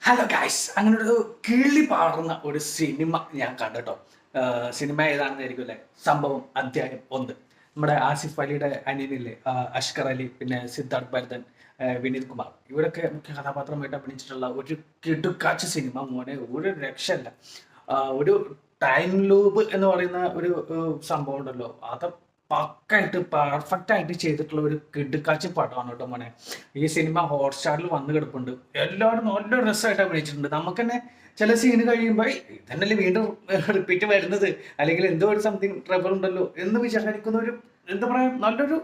Hello guys, അങ്ങനെ ഒരു കിളി പാറുന്ന ഒരു സിനിമ ഞാൻ കണ്ടുട്ടോ. സിനിമ ഏതാണെന്നായിരിക്കും അല്ലേ? സംഭവം അധ്യായം 1. നമ്മുടെ ആസിഫ് അലിയുടെ അനിയനില്ലേ, അഷ്കർ അലി, പിന്നെ സിദ്ധാർത്ഥ് ഭരതൻ, വിനീത് കുമാർ, ഇവരൊക്കെ മുഖ്യ കഥാപാത്രമായിട്ട് അഭിനയിച്ചിട്ടുള്ള ഒരു കിടുക്കാച്ച സിനിമ മോനെ, ഒരു രക്ഷയല്ല. ഒരു ടൈം ലൂപ്പ് എന്ന് പറയുന്ന ഒരു സംഭവം ഉണ്ടല്ലോ, അത് പക്കായിട്ട് പെർഫെക്റ്റ് ആയിട്ട് ചെയ്തിട്ടുള്ള ഒരു കിടുക്കാച്ചി പടമാണ് കേട്ടോ മോനെ. ഈ സിനിമ ഹോട്ട്സ്റ്റാറിൽ വന്ന് കിടപ്പുണ്ട്. എല്ലാവരും നല്ല രസമായിട്ട് അഭിനയിച്ചിട്ടുണ്ട്. നമുക്ക് തന്നെ ചില സീന് കഴിയുമ്പോൾ ഇതന്നല്ലേ വീണ്ടും റിപ്പീറ്റ് വരുന്നത്, അല്ലെങ്കിൽ എന്തോ ഒരു സംതിങ് ട്രബിൾ ഉണ്ടല്ലോ എന്ന് വിചാരിക്കുന്ന ഒരു, എന്താ പറയാ, നല്ലൊരു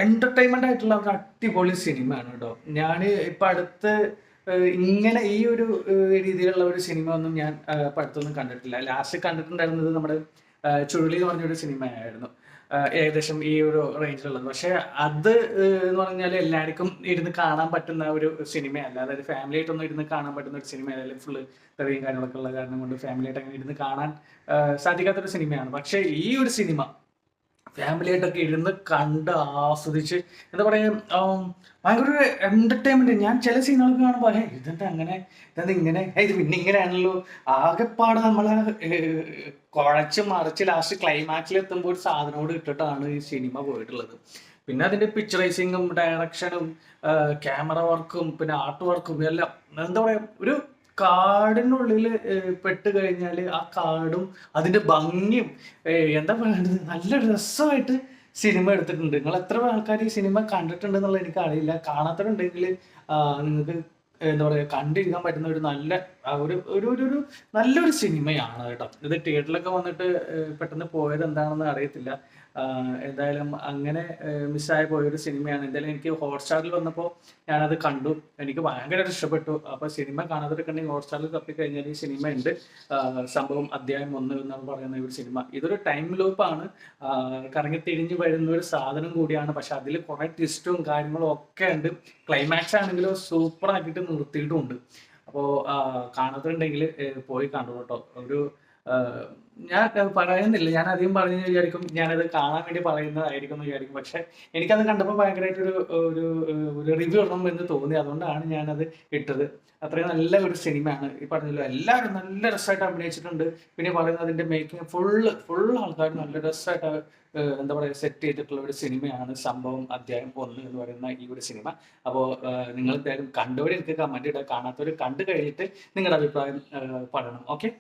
എന്റർടൈൻമെന്റ് ആയിട്ടുള്ള ഒരു അടിപൊളി സിനിമയാണ് കേട്ടോ. ഞാൻ ഇപ്പൊ അടുത്ത് ഇങ്ങനെ ഈ ഒരു രീതിയിലുള്ള ഒരു സിനിമ ഒന്നും ഞാൻ ഇപ്പൊ അടുത്തൊന്നും കണ്ടിട്ടില്ല. ലാസ്റ്റ് കണ്ടിട്ടുണ്ടായിരുന്നത് നമ്മുടെ ചുഴലി എന്ന് പറഞ്ഞൊരു സിനിമയായിരുന്നു. ഏകദേശം ഈ ഒരു റേഞ്ചിലുള്ളത്. പക്ഷെ അത് എന്ന് പറഞ്ഞാൽ എല്ലാവർക്കും ഇരുന്ന് കാണാൻ പറ്റുന്ന ഒരു സിനിമയല്ല. അതായത് ഫാമിലി ആയിട്ടൊന്നും ഇരുന്ന് കാണാൻ പറ്റുന്ന ഒരു സിനിമയല്ല. ഫുള്ള് തെറിയും കാര്യങ്ങളൊക്കെ ഉള്ള കാരണം കൊണ്ട് ഫാമിലി ആയിട്ട് അങ്ങനെ ഇരുന്ന് കാണാൻ സാധിക്കാത്തൊരു സിനിമയാണ്. പക്ഷെ ഈ ഒരു സിനിമ ഫാമിലി ആയിട്ടൊക്കെ ഇരുന്ന് കണ്ട് ആസ്വദിച്ച്, എന്താ പറയാ, ഭയങ്കര ഒരു എന്റർടൈൻമെന്റ്. ഞാൻ ചില സീനുകളൊക്കെ കാണുമ്പോൾ ഇതെന്താ അങ്ങനെ, ഇതെന്താ ഇങ്ങനെ, ഇത് പിന്നെ ഇങ്ങനെയാണല്ലോ, ആകെപ്പാട് നമ്മളെ കുഴച്ച് മറിച്ച് ലാസ്റ്റ് ക്ലൈമാക്സിൽ എത്തുമ്പോൾ ഒരു സാധനോട് ഇട്ടിട്ടാണ് ഈ സിനിമ പോയിട്ടുള്ളത്. പിന്നെ അതിന്റെ പിക്ചറൈസിങ്ങും ഡയറക്ഷനും ക്യാമറ വർക്കും പിന്നെ ആർട്ട് വർക്കും എല്ലാം, എന്താ പറയാ, ഒരു കാടിനുള്ളിൽ പെട്ട് കഴിഞ്ഞാൽ ആ കാടും അതിന്റെ ഭംഗിയും, എന്താ പറയുന്നത്, നല്ല രസമായിട്ട് സിനിമ എടുത്തിട്ടുണ്ട്. നിങ്ങൾ എത്ര ആൾക്കാർ ഈ സിനിമ കണ്ടിട്ടുണ്ട് എന്നുള്ളത് എനിക്ക് അറിയില്ല. കാണാത്തവരുണ്ടെങ്കിൽ നിങ്ങൾക്ക്, എന്താ പറയുക, കണ്ടിരിക്കാൻ പറ്റുന്ന ഒരു നല്ല ഒരു ഒരു ഒരു ഒരു നല്ലൊരു സിനിമയാണ് കേട്ടോ. ഇത് തിയേറ്ററിലൊക്കെ വന്നിട്ട് പെട്ടെന്ന് പോയത് എന്താണെന്ന് അറിയത്തില്ല. എന്തായാലും അങ്ങനെ മിസ്സായി പോയൊരു സിനിമയാണ്. എന്തായാലും എനിക്ക് ഹോട്ട്സ്റ്റാറിൽ വന്നപ്പോൾ ഞാനത് കണ്ടു. എനിക്ക് ഭയങ്കരമായിട്ട് ഇഷ്ടപ്പെട്ടു. അപ്പോൾ സിനിമ കാണാതൊക്കെ ഉണ്ടെങ്കിൽ ഹോട്ട്സ്റ്റാറിൽ തപ്പിക്കഴിഞ്ഞാൽ ഈ സിനിമ ഉണ്ട്. സംഭവം അധ്യായം 1 എന്നാണ് പറയുന്ന ഒരു സിനിമ. ഇതൊരു ടൈം ലൂപ്പാണ്. കറങ്ങി തിരിഞ്ഞ് വരുന്ന ഒരു സാധനം കൂടിയാണ്. പക്ഷെ അതിൽ കുറെ ട്വിസ്റ്റും കാര്യങ്ങളും ഒക്കെ ഉണ്ട്. ക്ലൈമാക്സ് ആണെങ്കിലും സൂപ്പർ ആക്കിയിട്ട് നിർത്തിയിട്ടുമുണ്ട്. അപ്പോൾ കാണാത്തുണ്ടെങ്കിൽ പോയി കണ്ടു കേട്ടോ. ഒരു ഞാൻ പറയുന്നില്ല, ഞാൻ അധികം പറഞ്ഞു വിചാരിക്കും ഞാനത് കാണാൻ വേണ്ടി പറയുന്നതായിരിക്കും എന്ന് വിചാരിക്കും. പക്ഷെ എനിക്കത് കണ്ടപ്പോൾ ഭയങ്കരമായിട്ടൊരു ഒരു ഒരു റിവ്യൂ ഇടണം എന്ന് തോന്നി. അതുകൊണ്ടാണ് ഞാനത് ഇട്ടത്. അത്രയും നല്ല ഒരു സിനിമയാണ്. ഈ പറഞ്ഞല്ലോ, എല്ലാവരും നല്ല രസമായിട്ട് അഭിനയിച്ചിട്ടുണ്ട്. പിന്നെ പറയുന്നത് അതിന്റെ മേക്കിംഗ് ഫുൾ ആൾക്കാർ നല്ല രസമായിട്ട്, എന്താ പറയുക, സെറ്റ് ചെയ്തിട്ടുള്ള ഒരു സിനിമയാണ് സംഭവം അധ്യായം 1 എന്ന് പറയുന്ന ഈ ഒരു സിനിമ. അപ്പോൾ നിങ്ങൾ എന്തായാലും കണ്ടവർ എനിക്ക് കമന്റ് ഇടുക, കാണാത്തവർ കണ്ടു കഴിഞ്ഞിട്ട് നിങ്ങളുടെ അഭിപ്രായം പറയണം. ഓക്കെ.